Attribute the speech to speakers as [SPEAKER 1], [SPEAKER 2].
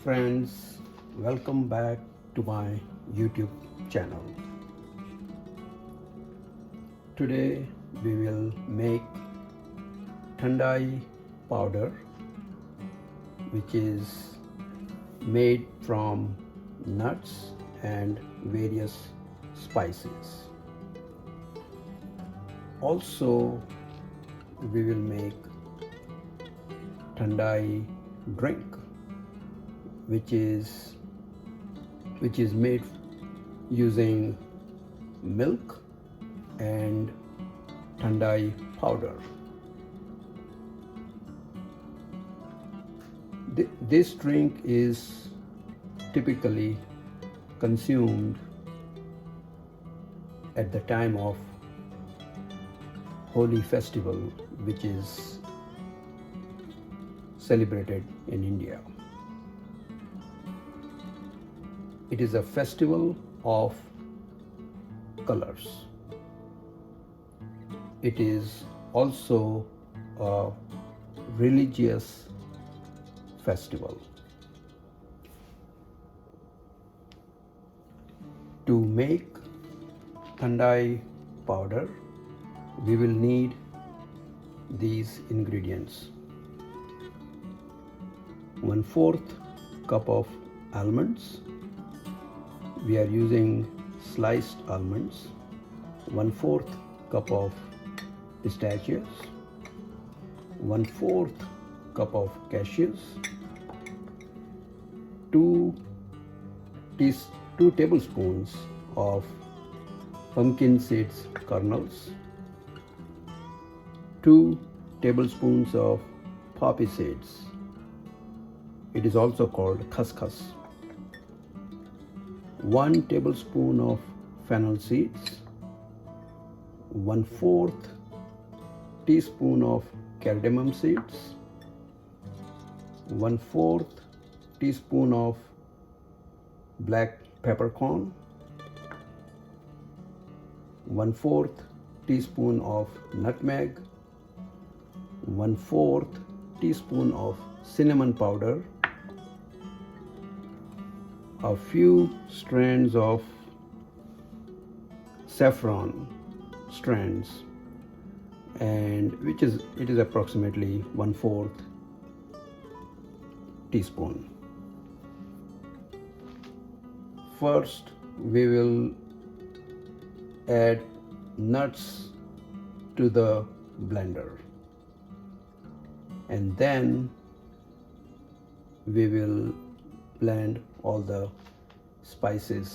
[SPEAKER 1] friends, welcome back to my YouTube channel. Today we will make Thandai powder, which is made from nuts and various spices. Also, we will make Thandai drink, which is made using milk and Thandai powder. This drink is typically consumed at the time of Holi festival, which is celebrated in India. It is a festival of colors. It is also a religious festival. To make Thandai powder, we will need these ingredients: 1/4 cup of almonds. We are using sliced almonds. 1/4 cup of pistachios. 1/4 cup of cashews. 2 tablespoons of pumpkin seeds kernels. 2 tablespoons of poppy seeds. It is also called Khas Khas. 1 tablespoon of fennel seeds. 1/4 teaspoon of cardamom seeds. 1/4 teaspoon of black peppercorn. 1/4 teaspoon of nutmeg. 1/4 teaspoon of cinnamon powder. A few strands of saffron strands, and it is approximately 1/4 teaspoon. First, we will add nuts to the blender, and then we will blend all the spices